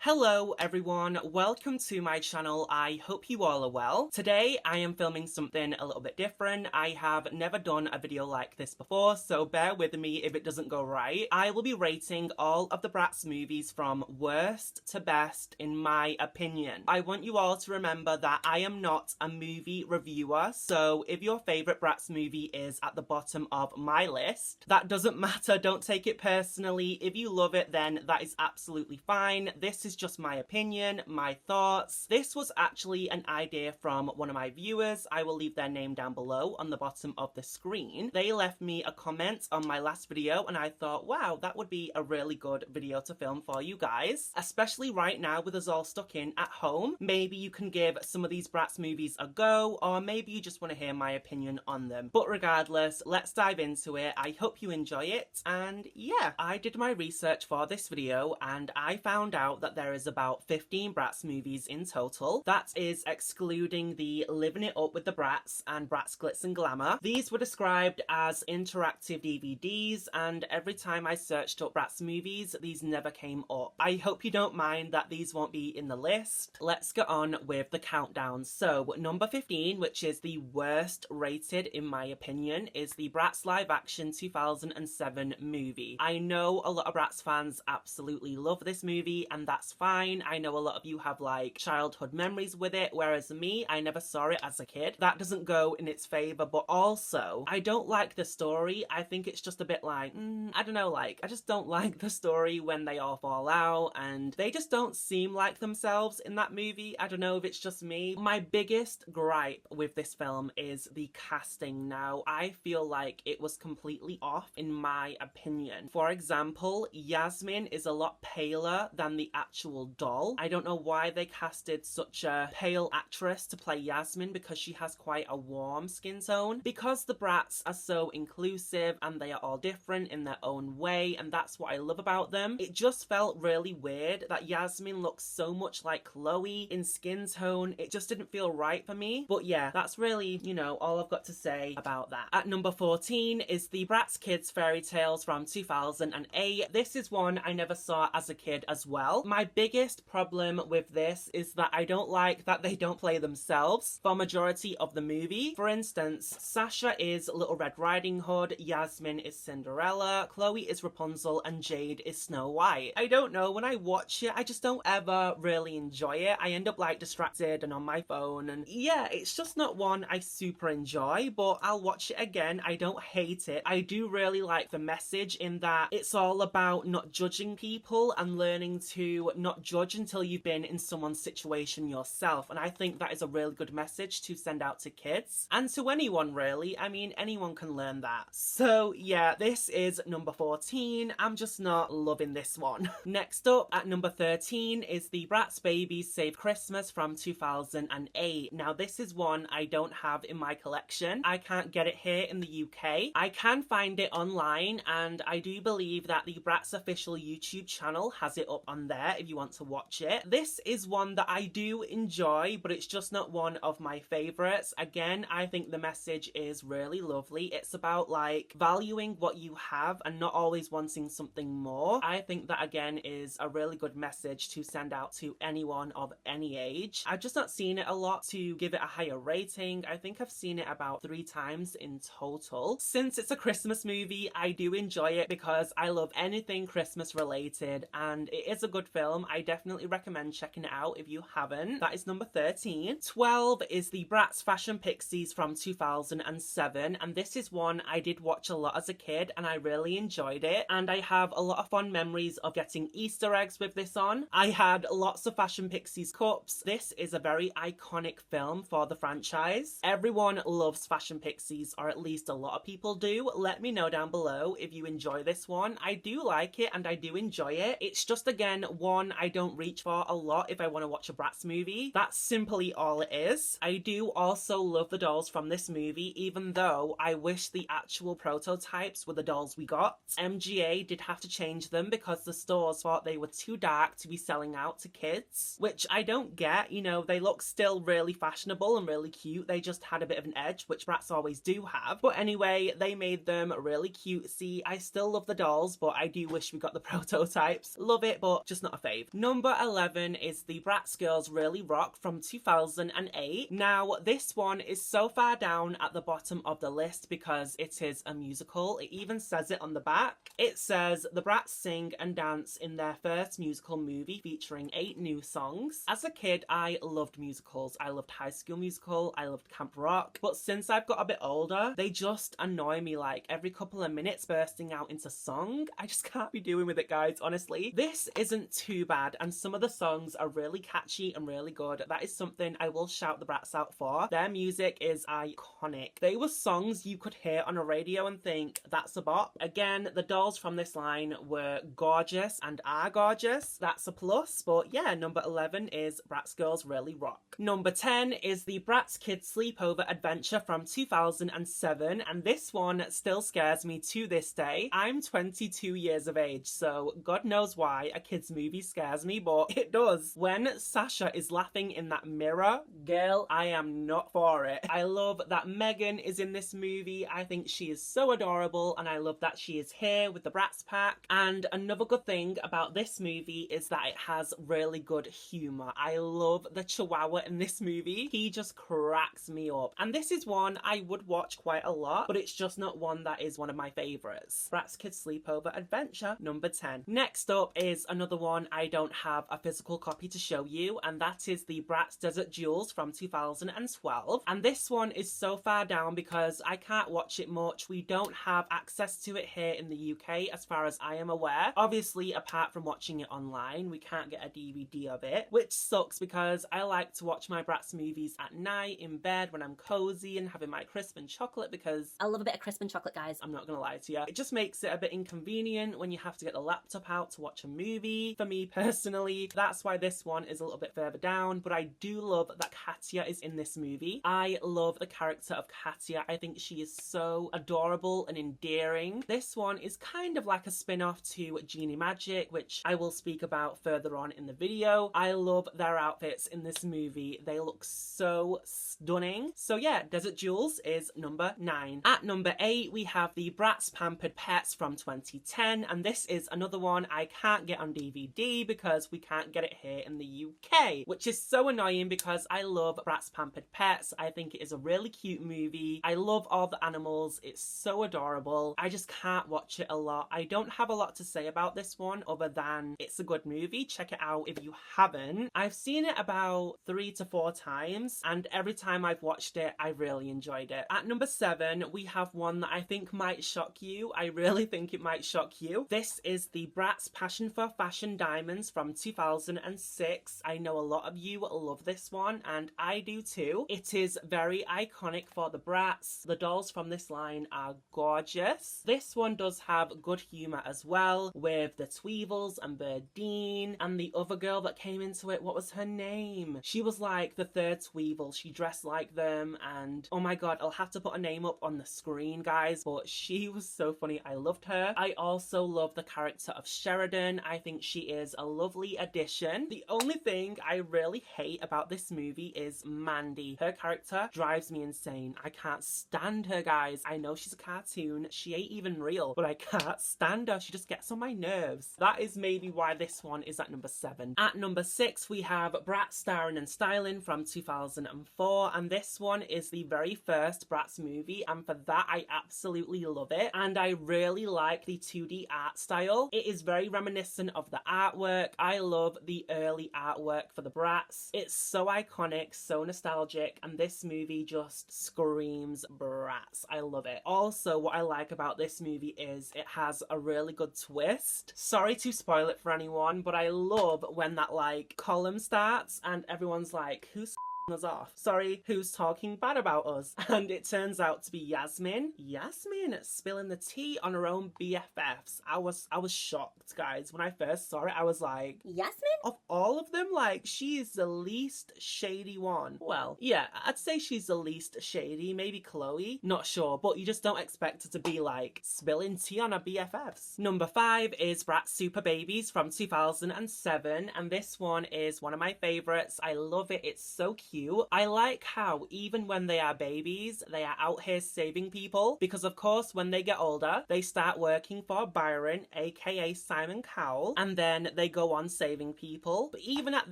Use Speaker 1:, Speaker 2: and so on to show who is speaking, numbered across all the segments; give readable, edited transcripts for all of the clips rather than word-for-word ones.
Speaker 1: Hello everyone, welcome to my channel. I hope you all are well. Today I am filming something a little bit different. I have never done a video like this before, so bear with me if it doesn't go right. I will be rating all of the Bratz movies from worst to best in my opinion. I want you all to remember that I am not a movie reviewer, so if your favourite Bratz movie is at the bottom of my list, that doesn't matter, don't take it personally. If you love it, then that is absolutely fine. This is just my opinion, my thoughts. This was actually an idea from one of my viewers. I will leave their name down below on the bottom of the screen. They left me a comment on my last video and I thought, wow, that would be a really good video to film for you guys, especially right now with us all stuck in at home. Maybe you can give some of these Bratz movies a go, or maybe you just want to hear my opinion on them. But regardless, let's dive into it. I hope you enjoy it. And yeah, I did my research for this video and I found out that there is about 15 Bratz movies in total. That is excluding the Living It Up with the Bratz and Bratz Glitz and Glamour. These were described as interactive DVDs, and every time I searched up Bratz movies, these never came up. I hope you don't mind that these won't be in the list. Let's get on with the countdown. So number 15, which is the worst rated in my opinion, is the Bratz live action 2007 movie. I know a lot of Bratz fans absolutely love this movie, and that's fine. I know a lot of you have like childhood memories with it, whereas me, I never saw it as a kid. That doesn't go in its favor, but also I don't like the story. I think it's just a bit like, I don't know, like I just don't like the story when they all fall out and they just don't seem like themselves in that movie. I don't know if it's just me. My biggest gripe with this film is the casting. Now, I feel like it was completely off in my opinion. For example, Yasmin is a lot paler than the actual doll. I don't know why they casted such a pale actress to play Yasmin, because she has quite a warm skin tone. Because the Bratz are so inclusive and they are all different in their own way, and that's what I love about them, it just felt really weird that Yasmin looks so much like Chloe in skin tone. It just didn't feel right for me. But yeah, that's really, you know, all I've got to say about that. At number 14 is the Bratz Kids Fairy Tales from 2008. This is one I never saw as a kid as well. My biggest problem with this is that I don't like that they don't play themselves for majority of the movie. For instance, Sasha is Little Red Riding Hood, Yasmin is Cinderella, Chloe is Rapunzel, and Jade is Snow White. I don't know, when I watch it, I just don't ever really enjoy it. I end up like distracted and on my phone, and yeah, it's just not one I super enjoy, but I'll watch it again. I don't hate it. I do really like the message in that it's all about not judging people and learning to not judge until you've been in someone's situation yourself, and I think that is a really good message to send out to kids and to anyone really. I mean, anyone can learn that. So yeah, this is number 14. I'm just not loving this one. Next up at number 13 is the Bratz Babyz Save Christmas from 2008. Now this is one I don't have in my collection. I can't get it here in the UK. I can find it online, and I do believe that the Bratz official YouTube channel has it up on there if you want to watch it. This is one that I do enjoy, but it's just not one of my favorites. Again, I think the message is really lovely. It's about like valuing what you have and not always wanting something more. I think that again is a really good message to send out to anyone of any age. I've just not seen it a lot to give it a higher rating. I think I've seen it about 3 times in total. Since it's a Christmas movie, I do enjoy it because I love anything Christmas related, and it is a good film. I definitely recommend checking it out if you haven't. That is number 13. 12 is the Bratz Fashion Pixies from 2007, and this is one I did watch a lot as a kid and I really enjoyed it, and I have a lot of fond memories of getting Easter eggs with this on. I had lots of Fashion Pixies cups. This is a very iconic film for the franchise. Everyone loves Fashion Pixies, or at least a lot of people do. Let me know down below if you enjoy this one. I do like it and I do enjoy it. It's just again one I don't reach for a lot if I want to watch a Bratz movie. That's simply all it is. I do also love the dolls from this movie, even though I wish the actual prototypes were the dolls we got. MGA did have to change them because the stores thought they were too dark to be selling out to kids, which I don't get. You know, they look still really fashionable and really cute. They just had a bit of an edge, which Bratz always do have. But anyway, they made them really cutesy. I still love the dolls, but I do wish we got the prototypes. Love it, but just not a fave. 5. Number 11 is the Bratz Girls Really Rock from 2008. Now, this one is so far down at the bottom of the list because it is a musical. It even says it on the back. It says the Bratz sing and dance in their first musical movie featuring 8 new songs. As a kid, I loved musicals. I loved High School Musical. I loved Camp Rock. But since I've got a bit older, they just annoy me, like every couple of minutes bursting out into song. I just can't be doing with it, guys, honestly. This isn't too bad, and some of the songs are really catchy and really good. That is something I will shout the Bratz out for. Their music is iconic. They were songs you could hear on a radio and think, that's a bop. Again, the dolls from this line were gorgeous and are gorgeous. That's a plus, but yeah, number 11 is Bratz Girls Really Rock. Number 10 is the Bratz Kids Sleepover Adventure from 2007, and this one still scares me to this day. I'm 22 years of age, so God knows why a kid's movie scares me, but it does. When Sasha is laughing in that mirror, girl, I am not for it. I love that Megan is in this movie. I think she is so adorable, and I love that she is here with the Bratz pack. And another good thing about this movie is that it has really good humor. I love the Chihuahua in this movie. He just cracks me up. And this is one I would watch quite a lot, but it's just not one that is one of my favorites. Bratz Kids Sleepover Adventure, number 10. Next up is another one I don't have a physical copy to show you, and that is the Bratz Desert Jewelz from 2012. And this one is so far down because I can't watch it much. We don't have access to it here in the UK as far as I am aware. Obviously, apart from watching it online, we can't get a DVD of it, which sucks because I like to watch my Bratz movies at night in bed when I'm cozy and having my crisp and chocolate, because
Speaker 2: I love a bit of crisp and chocolate, guys.
Speaker 1: I'm not gonna lie to you. It just makes it a bit inconvenient when you have to get the laptop out to watch a movie. For me personally, that's why this one is a little bit further down, but I do love that Katya is in this movie. I love the character of Katya. I think she is so adorable and endearing. This one is kind of like a spin-off to Genie Magic, which I will speak about further on in the video. I love their outfits in this movie. They look so stunning. So yeah, Desert Jewelz is number 9. At number 8, we have the Bratz Pampered Petz from 2010, and this is another one I can't get on DVD because we can't get it here in the UK, which is so annoying because I love Bratz Pampered Petz. I think it is a really cute movie. I love all the animals. It's so adorable. I just can't watch it a lot. I don't have a lot to say about this one other than it's a good movie. Check it out if you haven't. I've seen it about 3 to 4 times, and every time I've watched it, I really enjoyed it. At number 7, we have one that I think might shock you. I really think it might shock you. This is the Bratz Passion for Fashion Diamondz from 2006. I know a lot of you love this one, and I do too. It is very iconic for the Bratz. The dolls from this line are gorgeous. This one does have good humour as well, with the Tweevils and Birdeen, and the other girl that came into it, what was her name? She was like the third Tweevil. She dressed like them, and oh my god, I'll have to put a name up on the screen, guys, but she was so funny. I loved her. I also love the character of Sheridan. I think she is a lovely addition. The only thing I really hate about this movie is Mandy. Her character drives me insane. I can't stand her, guys. I know she's a cartoon. She ain't even real, but I can't stand her. She just gets on my nerves. That is maybe why this one is at number 7. At number 6, we have Bratz Starring and Styling from 2004, and this one is the very first Bratz movie, and for that I absolutely love it, and I really like the 2D art style. It is very reminiscent of the artwork. I love the early artwork for the Bratz. It's so iconic, so nostalgic, and this movie just screams Bratz. I love it. Also, what I like about this movie is it has a really good twist. Sorry to spoil it for anyone, but I love when that like column starts and everyone's like, who's us off? Sorry, who's talking bad about us? And it turns out to be Yasmin. Yasmin spilling the tea on her own BFFs. I was shocked, guys. When I first saw it, I was like,
Speaker 2: Yasmin?
Speaker 1: Of all of them, like, she is the least shady one. Well, yeah, I'd say she's the least shady. Maybe Chloe. Not sure, but you just don't expect her to be like spilling tea on her BFFs. Number 5 is Bratz Super Babyz from 2007, and this one is one of my favorites. I love it. It's so cute. cute. I like how even when they are babies, they are out here saving people, because of course when they get older, they start working for Byron, aka Simon Cowell, and then they go on saving people. But even at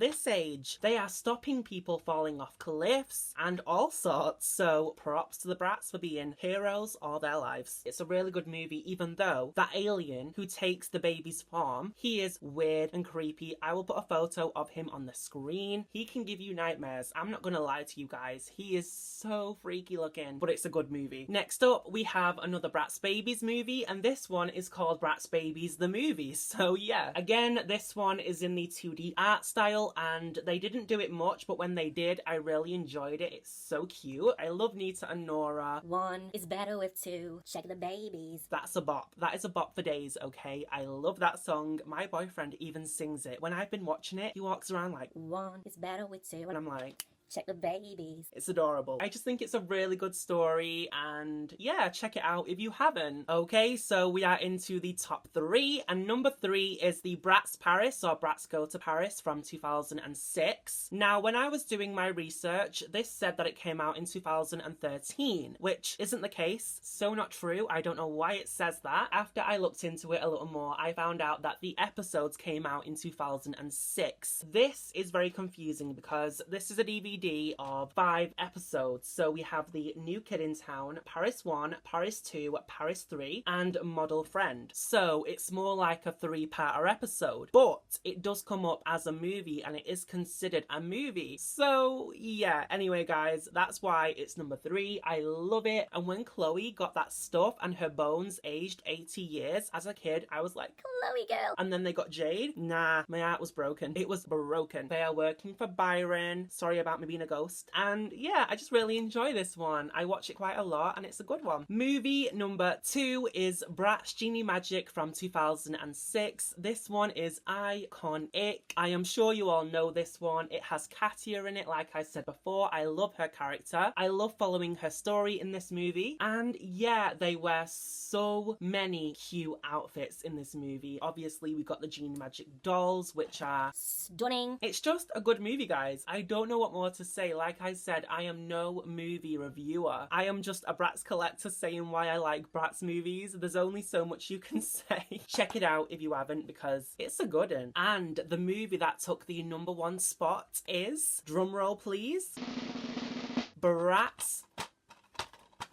Speaker 1: this age, they are stopping people falling off cliffs and all sorts. So props to the Bratz for being heroes all their lives. It's a really good movie, even though that alien who takes the baby's form, he is weird and creepy. I will put a photo of him on the screen. He can give you nightmares. I'm not gonna lie to you guys. He is so freaky looking, but it's a good movie. Next up, we have another Bratz Babyz movie, and this one is called Bratz Babyz the Movie. So yeah, again, this one is in the 2D art style, and they didn't do it much, but when they did, I really enjoyed it. It's so cute. I love Nita and Nora.
Speaker 2: One is better with two. Check the babies.
Speaker 1: That's a bop. That is a bop for days, okay? I love that song. My boyfriend even sings it. When I've been watching it, he walks around like,
Speaker 2: one is better with two.
Speaker 1: and I'm like,
Speaker 2: check the babies.
Speaker 1: it's adorable. I just think it's a really good story, and yeah, check it out if you haven't. Okay, so we are into the top 3, and number 3 is the Bratz Paris, or Bratz Go to Paris, from 2006. Now, when I was doing my research, this said that it came out in 2013, which isn't the case. So not true. I don't know why it says that. After I looked into it a little more, I found out that the episodes came out in 2006. This is very confusing because this is a DVD of 5 episodes. So we have the New Kid in Town, Paris 1, Paris 2, Paris 3, and Model Friend. So it's more like a 3-parter episode, but it does come up as a movie and it is considered a movie. So yeah, anyway guys, that's why it's number 3. I love it. And when Chloe got that stuff and her bones aged 80 years as a kid, I was like,
Speaker 2: Chloe girl.
Speaker 1: and then they got Jade. Nah, my heart was broken. It was broken. They are working for Byron. Sorry about me being a ghost. And yeah, I just really enjoy this one. I watch it quite a lot and it's a good one. Movie number 2 is Bratz Genie Magic from 2006. This one is iconic. I am sure you all know this one. It has Katia in it, like I said before. I love her character. I love following her story in this movie. And yeah, they wear so many cute outfits in this movie. Obviously, we got the Genie Magic dolls, which are
Speaker 2: stunning.
Speaker 1: It's just a good movie, guys. I don't know what more to say. Like I said, I am no movie reviewer. I am just a Bratz collector saying why I like Bratz movies. There's only so much you can say. Check it out if you haven't, because it's a good one. And the movie that took the number 1 spot is, drumroll please, Bratz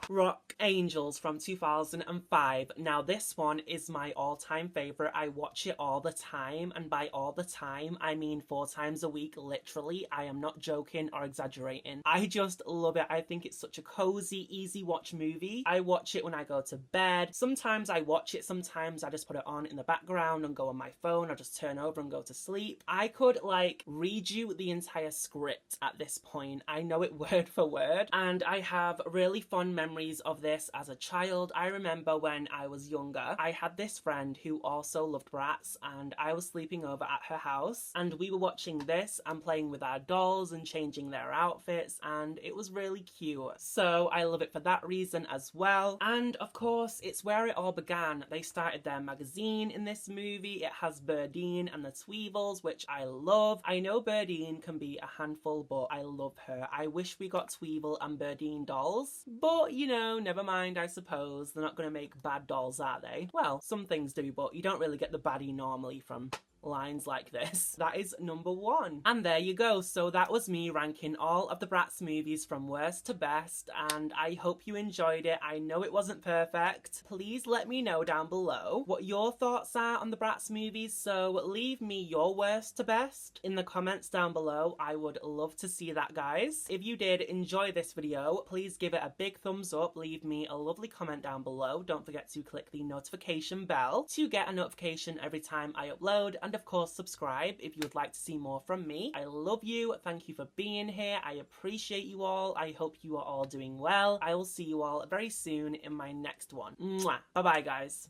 Speaker 1: Rock Angelz from 2005. Now this one is my all-time favorite. I watch it all the time, and by all the time I mean 4 times a week, literally. I am not joking or exaggerating. I just love it. I think it's such a cozy, easy watch movie. I watch it when I go to bed. Sometimes I watch it, sometimes I just put it on in the background and go on my phone, or just turn over and go to sleep. I could like read you the entire script at this point. I know it word for word, and I have really fond memories of this as a child. I remember when I was younger, I had this friend who also loved Bratz, and I was sleeping over at her house, and we were watching this and playing with our dolls and changing their outfits, and it was really cute. So I love it for that reason as well. And of course, it's where it all began. They started their magazine in this movie. It has Birdine and the Tweevils, which I love. I know Birdine can be a handful, but I love her. I wish we got Tweevil and Birdine dolls, but you know, never mind, I suppose. They're not going to make bad dolls, are they? Well, some things do, but you don't really get the baddie normally from lines like this. That is number 1. And there you go. So that was me ranking all of the Bratz movies from worst to best, and I hope you enjoyed it. I know it wasn't perfect. Please let me know down below what your thoughts are on the Bratz movies, so leave me your worst to best in the comments down below. I would love to see that, guys. If you did enjoy this video, please give it a big thumbs up, leave me a lovely comment down below. Don't forget to click the notification bell to get a notification every time I upload, and of course subscribe if you would like to see more from me. I love you. Thank you for being here. I appreciate you all. I hope you are all doing well. I will see you all very soon in my next one. Mwah. Bye bye, guys.